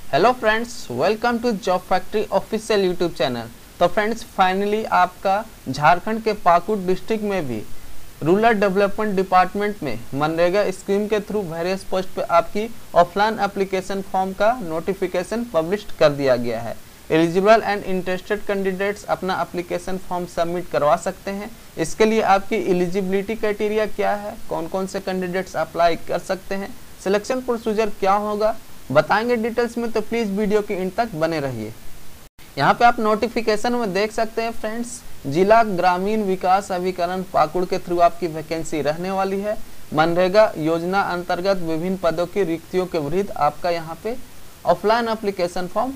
Hello friends, welcome to job factory official YouTube channel. तो friends, finally आपका झारखंड के Pakur district में भी रूरल डेवलपमेंट डिपार्टमेंट में मनरेगा स्कीम के थ्रू वेरियस पोस्ट पे आपकी ऑफलाइन एप्लीकेशन फॉर्म का नोटिफिकेशन पब्लिश कर दिया गया है। एलिजिबल एंड इंटरेस्टेड कैंडिडेट्स अपना एप्लीकेशन फॉर्म सबमिट करवा सकते हैं। इसके लिए आपकी एलिजिबिलिटी क्राइटेरिया क्या है, कौन कौन से कैंडिडेट्स अप्लाई कर सकते हैं, सिलेक्शन प्रोसीजर क्या होगा, बताएंगे डिटेल्स में। तो प्लीज़ वीडियो के एंड तक बने रहिए। यहाँ पे आप नोटिफिकेशन में देख सकते हैं फ्रेंड्स, जिला ग्रामीण विकास अभिकरण पाकुड़ के थ्रू आपकी वैकेंसी रहने वाली है। मनरेगा योजना अंतर्गत विभिन्न पदों की रिक्तियों के विरुद्ध आपका यहाँ पे ऑफलाइन एप्लीकेशन फॉर्म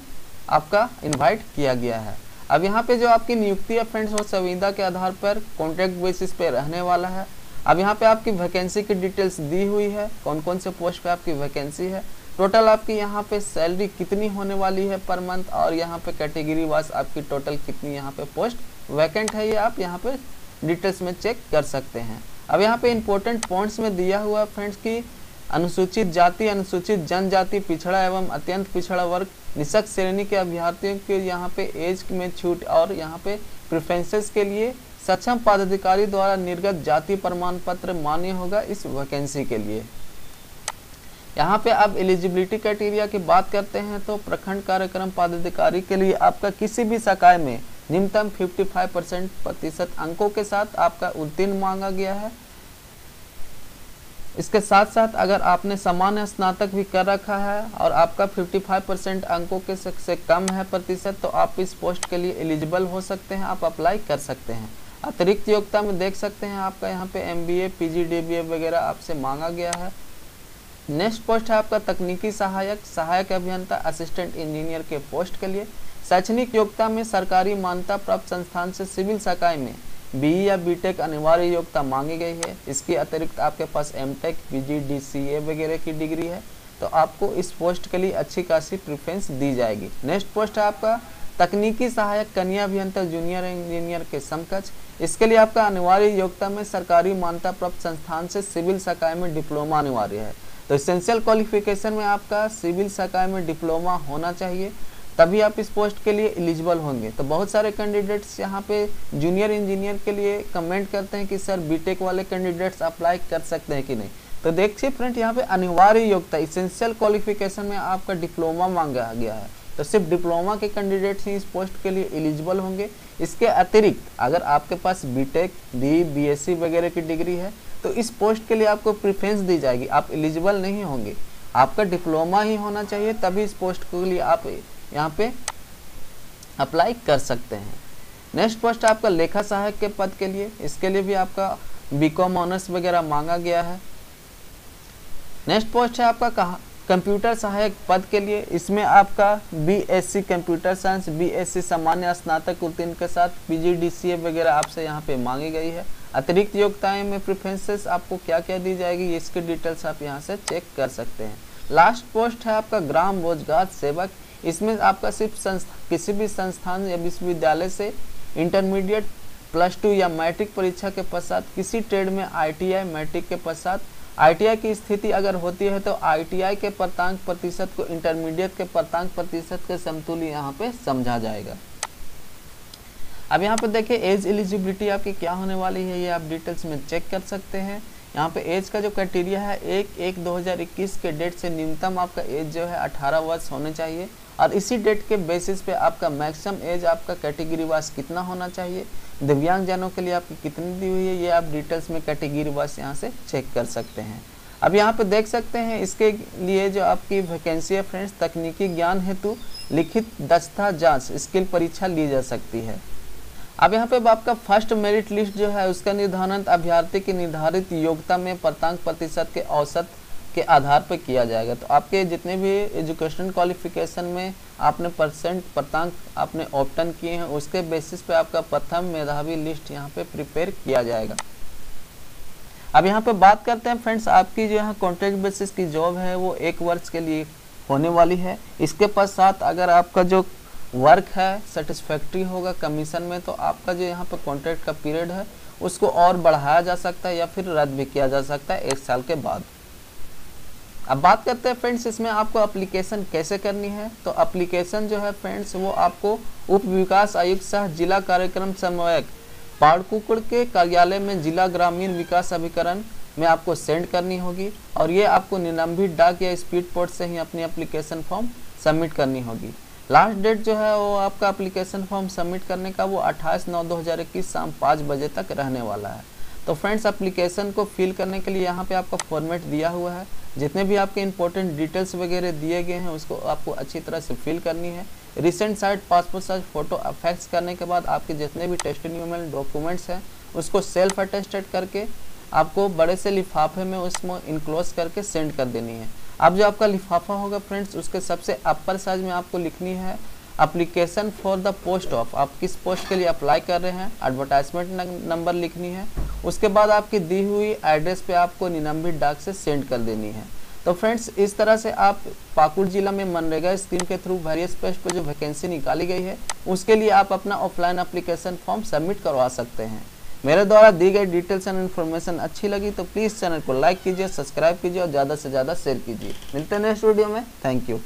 आपका इनवाइट किया गया है। अब यहाँ पे जो आपकी नियुक्ति है फ्रेंड्स, वो संविदा के आधार पर कॉन्ट्रैक्ट बेसिस पे रहने वाला है। अब यहाँ पे आपकी वैकेंसी की डिटेल्स दी हुई है, कौन कौन से पोस्ट पे आपकी वैकेंसी है, टोटल आपकी यहाँ पे सैलरी कितनी होने वाली है पर मंथ, और यहाँ पे कैटेगरी वाइज आपकी टोटल कितनी यहाँ पे पोस्ट वैकेंट है, ये आप यहाँ पे डिटेल्स में चेक कर सकते हैं। अब यहाँ पे इंपॉर्टेंट पॉइंट्स में दिया हुआ है फ्रेंड्स की अनुसूचित जाति, अनुसूचित जनजाति, पिछड़ा एवं अत्यंत पिछड़ा वर्ग, निःशक्त श्रेणी के अभ्यर्थियों के यहाँ पे एज में छूट, और यहाँ पे प्रेफरेंसेस के लिए सक्षम पदाधिकारी द्वारा निर्गत जाति प्रमाण पत्र मान्य होगा इस वैकेंसी के लिए। यहाँ पे अब एलिजिबिलिटी क्राइटेरिया की बात करते हैं तो प्रखंड कार्यक्रम पदाधिकारी के लिए आपका किसी भी शाखा में न्यूनतम 55% अंकों के साथ आपका उत्तीर्ण मांगा गया है। इसके साथ साथ अगर आपने सामान्य स्नातक भी कर रखा है और आपका 55% अंकों के से कम है प्रतिशत, तो आप इस पोस्ट के लिए एलिजिबल हो सकते हैं, आप अप्लाई कर सकते हैं। अतिरिक्त योग्यता में देख सकते हैं आपका यहाँ पे MBA, PG, DBA वगैरह आपसे मांगा गया है। नेक्स्ट पोस्ट है आपका तकनीकी सहायक, सहायक अभियंता, असिस्टेंट इंजीनियर के पोस्ट के लिए। शैक्षणिक योग्यता में सरकारी मान्यता प्राप्त संस्थान से सिविल शाखा में BE या BTech अनिवार्य योग्यता मांगी गई है। इसके अतिरिक्त आपके पास MTech, PG, DCA वगैरह की डिग्री है, तो आपको इस पोस्ट के लिए अच्छी खासी प्रेफरेंस दी जाएगी। नेक्स्ट पोस्ट है आपका तकनीकी सहायक कन्या अभियंता जूनियर इंजीनियर के समकक्ष। इसके लिए आपका अनिवार्य योग्यता में सरकारी मान्यता प्राप्त संस्थान से सिविल शाखा में डिप्लोमा अनिवार्य है। तो एसेंशियल क्वालिफिकेशन में आपका सिविल शाखा में डिप्लोमा होना चाहिए, तभी आप इस पोस्ट के लिए एलिजिबल होंगे। तो बहुत सारे कैंडिडेट्स यहाँ पे जूनियर इंजीनियर के लिए कमेंट करते हैं कि सर BTech वाले कैंडिडेट्स अप्लाई कर सकते हैं कि नहीं। तो देखिए फ्रेंड, यहाँ पे अनिवार्य योग्यता एसेंशियल क्वालिफिकेशन में आपका डिप्लोमा मांगा गया है, तो सिर्फ डिप्लोमा के कैंडिडेट्स ही इस पोस्ट के लिए एलिजिबल होंगे। इसके अतिरिक्त अगर आपके पास BTech, BE, BSc वगैरह की डिग्री है तो इस पोस्ट के लिए आपको प्रेफरेंस दी जाएगी, आप एलिजिबल नहीं होंगे। आपका डिप्लोमा ही होना चाहिए, तभी इस पोस्ट के लिए आप यहाँ पे अप्लाई कर सकते हैं। नेक्स्ट पोस्ट आपका लेखा सहायक के पद के लिए, इसके लिए भी आपका BCom ऑनर्स वगैरह मांगा गया है। नेक्स्ट पोस्ट है आपका कंप्यूटर सहायक पद के लिए, इसमें आपका BSc कंप्यूटर साइंस, BSc सामान्य स्नातक उत्तीर्ण के साथ PG, DCA वगैरह आपसे यहाँ पे मांगी गई है। अतिरिक्त योग्यताएं में प्रेफरेंसेस आपको क्या क्या दी जाएगी, इसकी डिटेल्स आप यहाँ से चेक कर सकते हैं। लास्ट पोस्ट है आपका ग्राम रोजगार सेवक, इसमें आपका सिर्फ किसी भी संस्थान या विश्वविद्यालय से इंटरमीडिएट, +2 या मैट्रिक परीक्षा के पश्चात किसी ट्रेड में ITI, मैट्रिक के पश्चात ITI की स्थिति अगर होती है तो ITI के प्राप्तांक प्रतिशत को इंटरमीडिएट के प्राप्तांक प्रतिशत के समतुल्य यहाँ पे समझा जाएगा। अब यहाँ पे देखिए एज एलिजिबिलिटी आपकी क्या होने वाली है, ये आप डिटेल्स में चेक कर सकते हैं। यहाँ पे एज का जो क्राइटेरिया है 1/1/2021 के डेट से न्यूनतम आपका एज जो है 18 वर्ष होने चाहिए, और इसी डेट के बेसिस पे आपका मैक्सिमम एज आपका कैटेगरी वाइज कितना होना चाहिए, दिव्यांगजनों के लिए आपकी कितनी दी हुई है, ये आप डिटेल्स में कैटेगरी वाइज यहाँ से चेक कर सकते हैं। अब यहाँ पे देख सकते हैं इसके लिए जो आपकी वैकेंसी है फ्रेंड्स, तकनीकी ज्ञान हेतु लिखित दक्षता जाँच स्किल परीक्षा ली जा सकती है। अब यहाँ पे आपका फर्स्ट मेरिट लिस्ट जो है उसका निर्धारण अभ्यर्थी की निर्धारित योग्यता में प्राप्तांक प्रतिशत के औसत के आधार पर किया जाएगा। तो आपके जितने भी एजुकेशन क्वालिफिकेशन में आपने प्राप्तांक आपने ऑप्टन किए हैं, उसके बेसिस पे आपका प्रथम मेधावी लिस्ट यहाँ पे प्रिपेयर किया जाएगा। अब यहाँ पे बात करते हैं फ्रेंड्स, आपकी जो है कॉन्ट्रैक्ट बेसिस की जॉब है वो 1 वर्ष के लिए होने वाली है। इसके पश्चात अगर आपका जो वर्क है सेटिस्फैक्ट्री होगा कमीशन में, तो आपका जो यहाँ पे कॉन्ट्रैक्ट का पीरियड है उसको और बढ़ाया जा सकता है या फिर रद्द भी किया जा सकता है 1 साल के बाद। अब बात करते हैं फ्रेंड्स इसमें आपको एप्लीकेशन कैसे करनी है। तो एप्लीकेशन जो है फ्रेंड्स वो आपको उप विकास आयुक्त सह जिला कार्यक्रम समन्वयक पाड़कुकुड़ के कार्यालय में जिला ग्रामीण विकास अभिकरण में आपको सेंड करनी होगी और ये आपको निलंबित डाक या स्पीड पोस्ट से ही अपनी एप्लीकेशन फॉर्म सबमिट करनी होगी। लास्ट डेट जो है वो आपका एप्लीकेशन फॉर्म सबमिट करने का वो 28/9/2021 शाम 5 बजे तक रहने वाला है। तो फ्रेंड्स एप्लीकेशन को फिल करने के लिए यहाँ पे आपका फॉर्मेट दिया हुआ है, जितने भी आपके इंपॉर्टेंट डिटेल्स वगैरह दिए गए हैं उसको आपको अच्छी तरह से फिल करनी है। Recent side passport size photo apex करने के बाद आपके जितने भी टेस्टिमोनियल डॉक्यूमेंट्स हैं उसको सेल्फ अटेस्टेड करके आपको बड़े से लिफाफे में उसमें इनक्लोज करके सेंड कर देनी है। अब जो आपका लिफाफा होगा फ्रेंड्स उसके सबसे अपर साइज में आपको लिखनी है application for the post of, आप किस पोस्ट के लिए अप्लाई कर रहे हैं, एडवर्टाइजमेंट नंबर लिखनी है। उसके बाद आपकी दी हुई एड्रेस पे आपको निलंबित डाक से सेंड कर देनी है। तो फ्रेंड्स इस तरह से आप पाकुड़ जिला में मनरेगा स्कीम के थ्रू वेरियस पोस्ट पर जो वैकेंसी निकाली गई है उसके लिए आप अपना ऑफलाइन एप्लीकेशन फॉर्म सबमिट करवा सकते हैं। मेरे द्वारा दी गई डिटेल्स एंड इन्फॉर्मेशन अच्छी लगी तो प्लीज़ चैनल को लाइक कीजिए, सब्सक्राइब कीजिए और ज़्यादा से ज़्यादा शेयर कीजिए। मिलते हैं नेक्स्ट वीडियो में। Thank you.